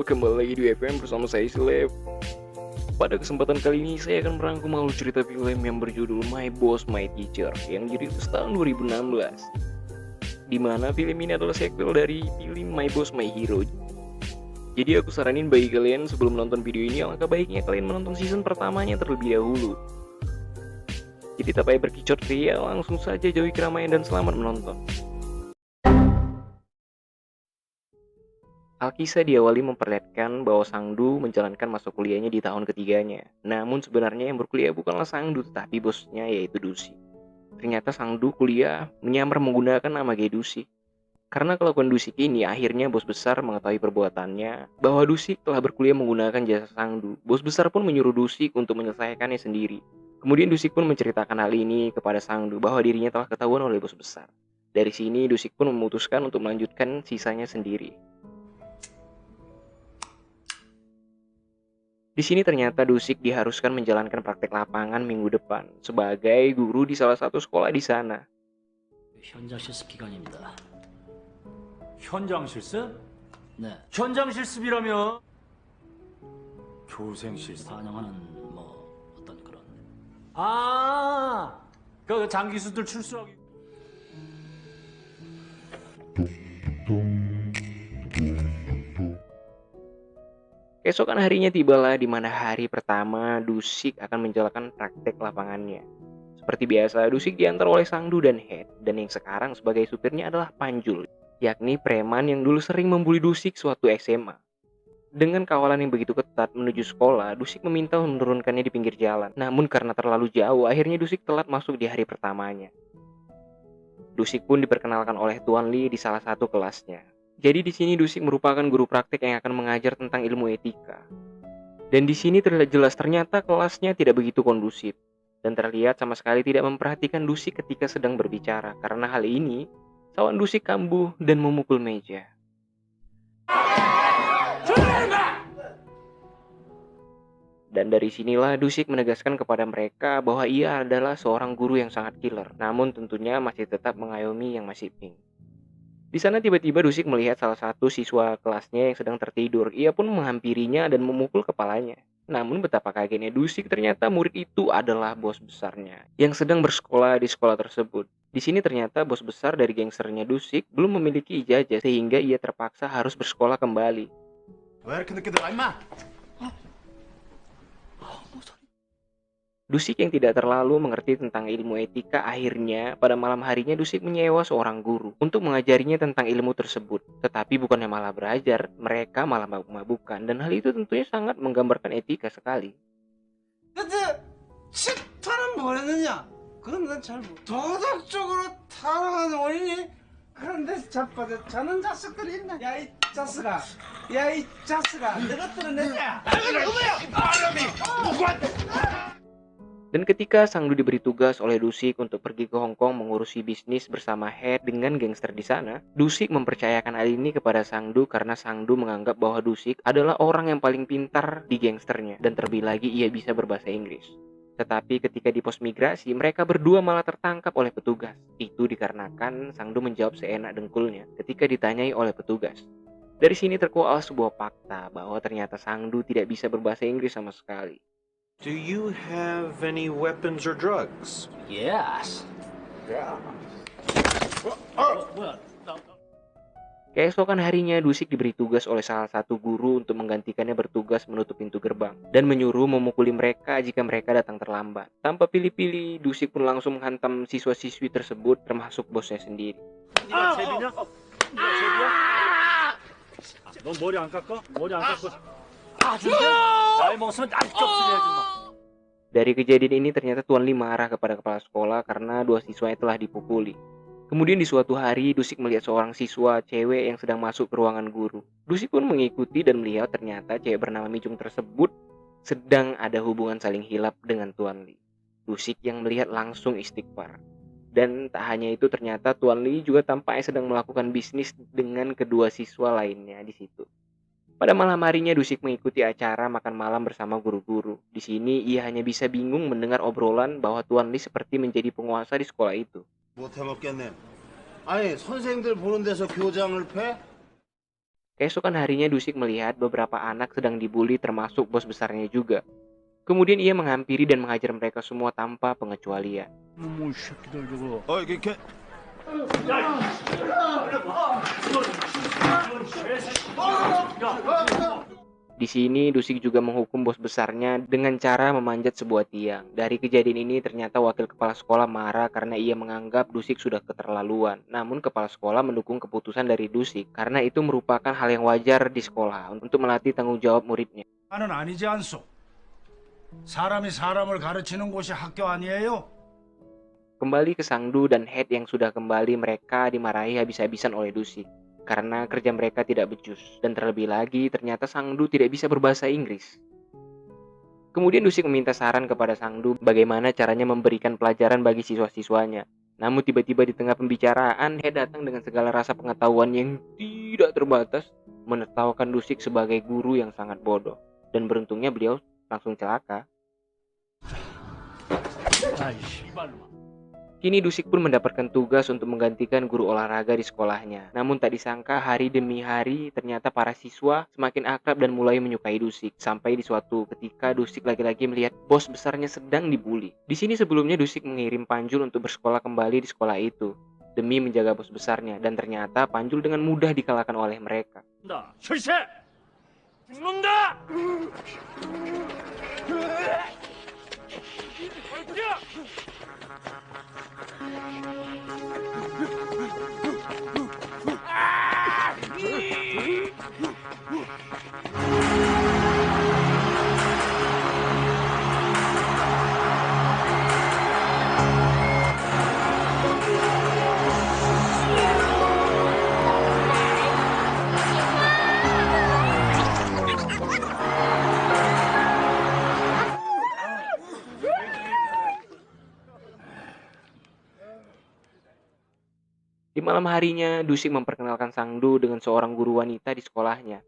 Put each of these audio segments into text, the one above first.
kembali lagi di FM bersama saya Silep. Pada kesempatan kali ini saya akan merangkum alur cerita film yang berjudul My Boss My Teacher yang dirilis tahun 2016. Di mana film ini adalah sequel dari film My Boss My Hero. Jadi aku saranin bagi kalian sebelum menonton video ini, alangkah baiknya kalian menonton season pertamanya terlebih dahulu. Jadi tak payah berkicot ria, langsung saja jauhi keramaian dan selamat menonton. Alkisah diawali memperlihatkan bahwa Sangdu menjalankan masa kuliahnya di tahun ketiganya. Namun sebenarnya yang berkuliah bukanlah Sangdu, tetapi bosnya yaitu Dusi. Ternyata Sangdu kuliah menyamar menggunakan nama Ge Dusik. Karena kelakuan Dusik ini, akhirnya bos besar mengetahui perbuatannya bahwa Dusik telah berkuliah menggunakan jasa Sangdu. Bos besar pun menyuruh Dusik untuk menyelesaikannya sendiri. Kemudian Dusik pun menceritakan hal ini kepada Sangdu bahwa dirinya telah ketahuan oleh bos besar. Dari sini Dusik pun memutuskan untuk melanjutkan sisanya sendiri. Di sini ternyata Dusik diharuskan menjalankan praktek lapangan minggu depan sebagai guru di salah satu sekolah di sana. 현장 실습 기간입니다. 현장 실습? 네, 현장 실습이라면 교생 실습. 반영하는 어떤 그런. 그 장기수들 출소하기. Keesokan harinya tibalah di mana hari pertama Dusik akan menjalankan praktek lapangannya. Seperti biasa, Dusik diantar oleh Sangdu dan Head, dan yang sekarang sebagai supirnya adalah Panjul, yakni preman yang dulu sering membuli Dusik suatu SMA. Dengan kawalan yang begitu ketat menuju sekolah, Dusik meminta menurunkannya di pinggir jalan. Namun karena terlalu jauh, akhirnya Dusik telat masuk di hari pertamanya. Dusik pun diperkenalkan oleh Tuan Lee di salah satu kelasnya. Jadi di sini Dusik merupakan guru praktik yang akan mengajar tentang ilmu etika. Dan di sini terlihat jelas ternyata kelasnya tidak begitu kondusif dan terlihat sama sekali tidak memperhatikan Dusik ketika sedang berbicara. Karena hal ini, sawan Dusik kambuh dan memukul meja. Dan dari sinilah Dusik menegaskan kepada mereka bahwa ia adalah seorang guru yang sangat killer. Namun tentunya masih tetap mengayomi yang masih pink. Di sana tiba-tiba Dusik melihat salah satu siswa kelasnya yang sedang tertidur. Ia pun menghampirinya dan memukul kepalanya. Namun betapa kagetnya Dusik, ternyata murid itu adalah bos besarnya yang sedang bersekolah di sekolah tersebut. Di sini ternyata bos besar dari gangsternya Dusik belum memiliki ijazah sehingga ia terpaksa harus bersekolah kembali. Dusik yang tidak terlalu mengerti tentang ilmu etika, akhirnya pada malam harinya Dusik menyewa seorang guru untuk mengajarinya tentang ilmu tersebut. Tetapi bukannya malah belajar, mereka malah mabuk-mabukan, dan hal itu tentunya sangat menggambarkan etika sekali. 근데 집타는 뭐랬느냐? 그건 난 잘 모르. 도덕적으로 타락하는 원인이 그런데 자빠져 자는 자식들이 있나? 야 이 자식아, 야 이 자식아, 너것들은 내냐? Dan ketika Sangdu diberi tugas oleh Dusik untuk pergi ke Hong Kong mengurusi bisnis bersama Head dengan gangster di sana, Dusik mempercayakan hal ini kepada Sangdu karena Sangdu menganggap bahwa Dusik adalah orang yang paling pintar di gangsternya dan terlebih lagi ia bisa berbahasa Inggris. Tetapi ketika di pos migrasi, mereka berdua malah tertangkap oleh petugas. Itu dikarenakan Sangdu menjawab seenak dengkulnya ketika ditanyai oleh petugas. Dari sini terkuak sebuah fakta bahwa ternyata Sangdu tidak bisa berbahasa Inggris sama sekali. Do you have any weapons or drugs? Yes. Keesokan harinya Dusik diberi tugas oleh salah satu guru untuk menggantikannya bertugas menutup pintu gerbang dan menyuruh memukuli mereka jika mereka datang terlambat. Tanpa pilih-pilih, Dusik pun langsung menghantam siswa-siswi tersebut termasuk bosnya sendiri. 네가 제비냐? 네가 제비야? 넌 머리 안 깎아? 머리 안 깎고. 나이 먹으면 아직도 없으려 마. Dari kejadian ini ternyata Tuan Lee marah kepada kepala sekolah karena dua siswanya telah dipukuli. Kemudian di suatu hari Dusik melihat seorang siswa cewek yang sedang masuk ke ruangan guru. Dusik pun mengikuti dan melihat ternyata cewek bernama Mijung tersebut sedang ada hubungan saling hilap dengan Tuan Lee. Dusik yang melihat langsung istighfar. Dan tak hanya itu, ternyata Tuan Lee juga tampaknya sedang melakukan bisnis dengan kedua siswa lainnya di situ. Pada malam harinya Dusik mengikuti acara makan malam bersama guru-guru. Di sini ia hanya bisa bingung mendengar obrolan bahwa Tuan Lee seperti menjadi penguasa di sekolah itu. 못 해먹겠네. 아니 선생들 보는 데서 교장을 패? Keesokan harinya Dusik melihat beberapa anak sedang dibully termasuk bos besarnya juga. Kemudian ia menghampiri dan menghajar mereka semua tanpa pengecualian. 뭐 이 새끼들 저거. Di sini Dusik juga menghukum bos besarnya dengan cara memanjat sebuah tiang. Dari kejadian ini ternyata wakil kepala sekolah marah karena ia menganggap Dusik sudah keterlaluan. Namun kepala sekolah mendukung keputusan dari Dusik karena itu merupakan hal yang wajar di sekolah untuk melatih tanggung jawab muridnya. 나는 아니지 않소. 사람이 사람을 가르치는 곳이 학교 아니에요? Kembali ke Sangdu dan Head yang sudah kembali, mereka dimarahi habis-habisan oleh Dusik karena kerja mereka tidak becus. Dan terlebih lagi ternyata Sangdu tidak bisa berbahasa Inggris. Kemudian Dusik meminta saran kepada Sangdu bagaimana caranya memberikan pelajaran bagi siswa-siswanya. Namun tiba-tiba di tengah pembicaraan, Head datang dengan segala rasa pengetahuan yang tidak terbatas, menertawakan Dusik sebagai guru yang sangat bodoh. Dan beruntungnya beliau langsung celaka. 아이 씨발로. Kini Dusik pun mendapatkan tugas untuk menggantikan guru olahraga di sekolahnya. Namun tak disangka hari demi hari ternyata para siswa semakin akrab dan mulai menyukai Dusik. Sampai di suatu ketika Dusik lagi-lagi melihat bos besarnya sedang dibully. Di sini sebelumnya Dusik mengirim Panjul untuk bersekolah kembali di sekolah itu demi menjaga bos besarnya, dan ternyata Panjul dengan mudah dikalahkan oleh mereka. 나 실세. 죽는다. Di malam harinya, Dusik memperkenalkan Sangdu dengan seorang guru wanita di sekolahnya.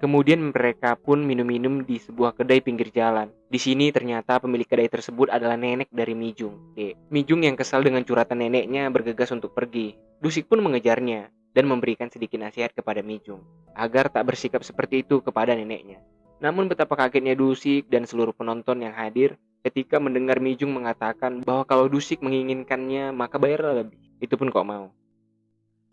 Kemudian mereka pun minum-minum di sebuah kedai pinggir jalan. Di sini ternyata pemilik kedai tersebut adalah nenek dari Mijung. Mijung yang kesal dengan curhatan neneknya bergegas untuk pergi. Dusik pun mengejarnya dan memberikan sedikit nasihat kepada Mijung agar tak bersikap seperti itu kepada neneknya. Namun betapa kagetnya Dusik dan seluruh penonton yang hadir ketika mendengar Mijung mengatakan bahwa kalau Dusik menginginkannya maka bayarlah lebih. Itu pun kok mau.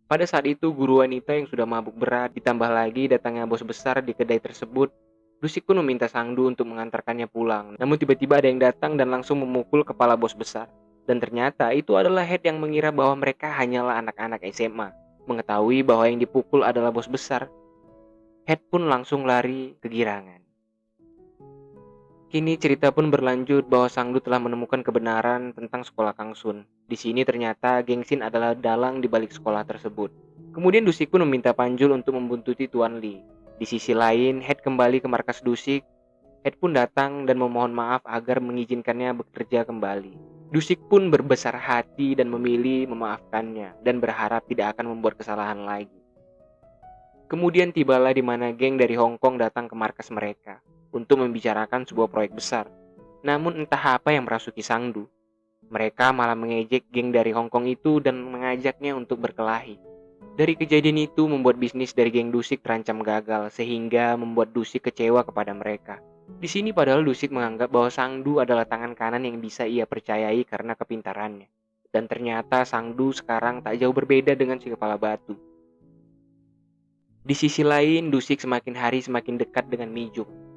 Pada saat itu guru wanita yang sudah mabuk berat ditambah lagi datangnya bos besar di kedai tersebut. Dusik pun meminta Sangdu untuk mengantarkannya pulang. Namun tiba-tiba ada yang datang dan langsung memukul kepala bos besar. Dan ternyata itu adalah Head yang mengira bahwa mereka hanyalah anak-anak SMA. Mengetahui bahwa yang dipukul adalah bos besar, Head pun langsung lari kegirangan. Kini cerita pun berlanjut bahwa Sangdu telah menemukan kebenaran tentang sekolah Kangsun. Di sini ternyata Gengsin adalah dalang di balik sekolah tersebut. Kemudian Dusik pun meminta Panjul untuk membuntuti Tuan Li. Di sisi lain, Head kembali ke markas Dusik. Head pun datang dan memohon maaf agar mengizinkannya bekerja kembali. Dusik pun berbesar hati dan memilih memaafkannya dan berharap tidak akan membuat kesalahan lagi. Kemudian tibalah di mana geng dari Hong Kong datang ke markas mereka untuk membicarakan sebuah proyek besar. Namun entah apa yang merasuki Sangdu. Mereka malah mengejek geng dari Hong Kong itu dan mengajaknya untuk berkelahi. Dari kejadian itu membuat bisnis dari geng Dusik terancam gagal sehingga membuat Dusik kecewa kepada mereka. Di sini padahal Dusik menganggap bahwa Sangdu adalah tangan kanan yang bisa ia percayai karena kepintarannya. Dan ternyata Sangdu sekarang tak jauh berbeda dengan si kepala batu. Di sisi lain, Dusik semakin hari semakin dekat dengan Mijung.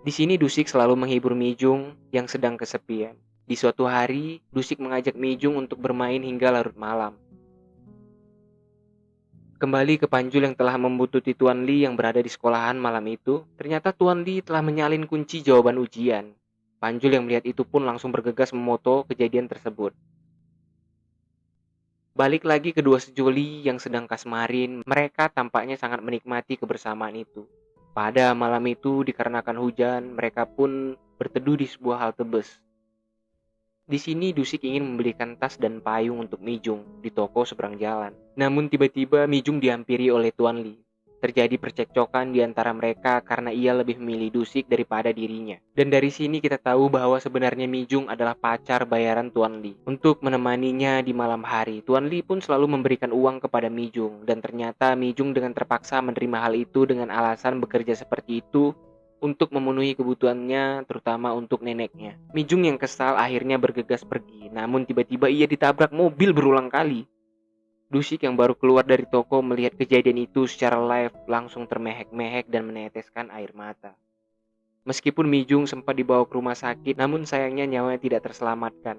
Di sini Dusik selalu menghibur Mijung yang sedang kesepian. Di suatu hari, Dusik mengajak Mijung untuk bermain hingga larut malam. Kembali ke Panjul yang telah membuntuti Tuan Li yang berada di sekolahan malam itu, ternyata Tuan Li telah menyalin kunci jawaban ujian. Panjul yang melihat itu pun langsung bergegas memoto kejadian tersebut. Balik lagi kedua sejoli yang sedang kasmarin, mereka tampaknya sangat menikmati kebersamaan itu. Pada malam itu dikarenakan hujan, mereka pun berteduh di sebuah halte bus. Di sini Dusik ingin membelikan tas dan payung untuk Mijung di toko seberang jalan. Namun tiba-tiba Mijung dihampiri oleh Tuan Li. Terjadi percekcokan di antara mereka karena ia lebih memilih Dusik daripada dirinya. Dan dari sini kita tahu bahwa sebenarnya Mijung adalah pacar bayaran Tuan Li. Untuk menemaninya di malam hari, Tuan Li pun selalu memberikan uang kepada Mijung. Dan ternyata Mijung dengan terpaksa menerima hal itu dengan alasan bekerja seperti itu untuk memenuhi kebutuhannya, terutama untuk neneknya. Mijung yang kesal akhirnya bergegas pergi, namun tiba-tiba ia ditabrak mobil berulang kali. Dusik yang baru keluar dari toko melihat kejadian itu secara live langsung termehek-mehek dan meneteskan air mata. Meskipun Mijung sempat dibawa ke rumah sakit, namun sayangnya nyawanya tidak terselamatkan.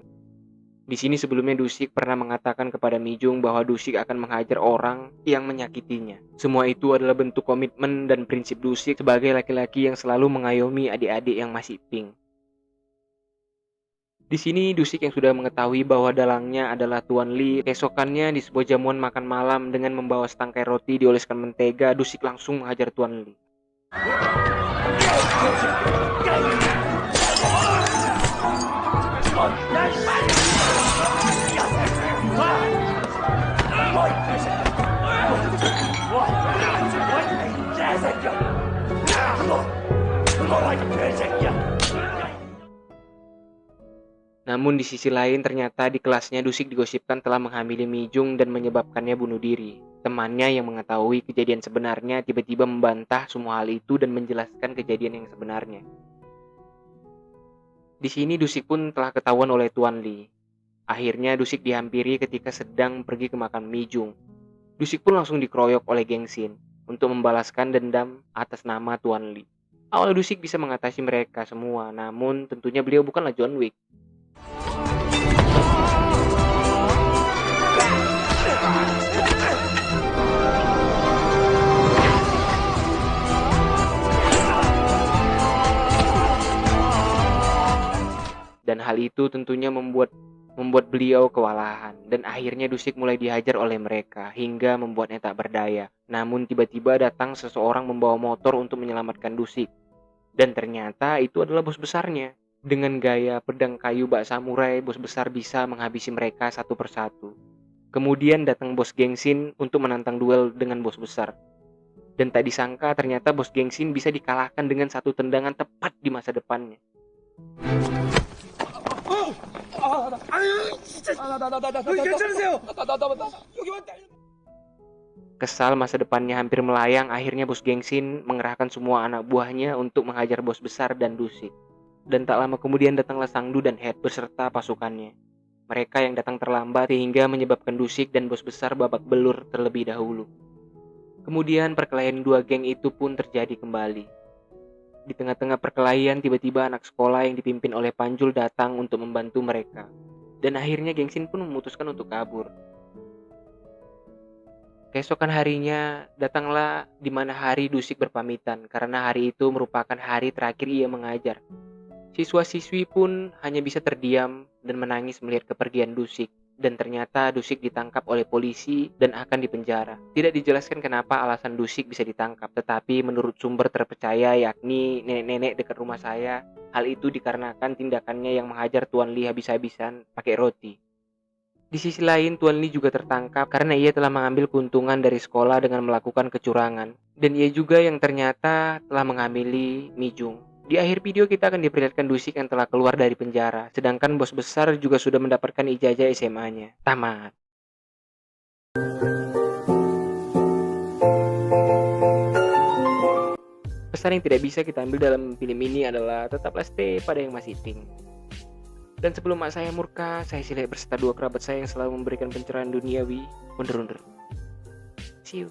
Di sini sebelumnya Dusik pernah mengatakan kepada Mijung bahwa Dusik akan menghajar orang yang menyakitinya. Semua itu adalah bentuk komitmen dan prinsip Dusik sebagai laki-laki yang selalu mengayomi adik-adik yang masih pink. Di sini Dusik yang sudah mengetahui bahwa dalangnya adalah Tuan Li, keesokannya di sebuah jamuan makan malam dengan membawa setangkai roti dioleskan mentega, Dusik langsung menghajar Tuan Li. Namun di sisi lain ternyata di kelasnya Dusik digosipkan telah menghamili Mijung dan menyebabkannya bunuh diri. Temannya yang mengetahui kejadian sebenarnya tiba-tiba membantah semua hal itu dan menjelaskan kejadian yang sebenarnya. Di sini Dusik pun telah ketahuan oleh Tuan Li. Akhirnya Dusik dihampiri ketika sedang pergi ke makam Mijung. Dusik pun langsung dikeroyok oleh geng Shin untuk membalaskan dendam atas nama Tuan Li. Awalnya Dusik bisa mengatasi mereka semua, namun tentunya beliau bukanlah John Wick. Dan hal itu tentunya membuat beliau kewalahan. Dan akhirnya Dusik mulai dihajar oleh mereka hingga membuatnya tak berdaya. Namun tiba-tiba datang seseorang membawa motor untuk menyelamatkan Dusik. Dan ternyata itu adalah bos besarnya. Dengan gaya pedang kayu bak samurai, bos besar bisa menghabisi mereka satu persatu. Kemudian datang bos geng Shin untuk menantang duel dengan bos besar. Dan tak disangka ternyata bos geng Shin bisa dikalahkan dengan satu tendangan tepat di masa depannya. Kesal masa depannya hampir melayang, akhirnya bos geng Shin mengerahkan semua anak buahnya untuk menghajar bos besar dan Dusik. Dan tak lama kemudian datanglah Sangdu dan Head beserta pasukannya. Mereka yang datang terlambat sehingga menyebabkan Dusik dan bos besar babak belur terlebih dahulu. Kemudian perkelahian dua geng itu pun terjadi kembali. Di tengah-tengah perkelahian tiba-tiba anak sekolah yang dipimpin oleh Panjul datang untuk membantu mereka. Dan akhirnya geng Shin pun memutuskan untuk kabur. Keesokan harinya datanglah di mana hari Dusik berpamitan karena hari itu merupakan hari terakhir ia mengajar. Siswa-siswi pun hanya bisa terdiam dan menangis melihat kepergian Dusik. Dan ternyata Dusik ditangkap oleh polisi dan akan dipenjara. Tidak dijelaskan kenapa alasan Dusik bisa ditangkap, tetapi menurut sumber terpercaya yakni nenek-nenek dekat rumah saya, hal itu dikarenakan tindakannya yang menghajar Tuan Li habis-habisan pakai roti. Di sisi lain, Tuan Li juga tertangkap karena ia telah mengambil keuntungan dari sekolah dengan melakukan kecurangan. Dan ia juga yang ternyata telah menghamili Mijung. Di akhir video kita akan diperlihatkan Dusik yang telah keluar dari penjara, sedangkan bos besar juga sudah mendapatkan ijazah SMA-nya. Tamat. Pesan yang tidak bisa kita ambil dalam film ini adalah tetaplah stay pada yang masih pink. Dan sebelum mak saya murka, saya silih berserta dua kerabat saya yang selalu memberikan pencerahan duniawi. Undur-undur. See you.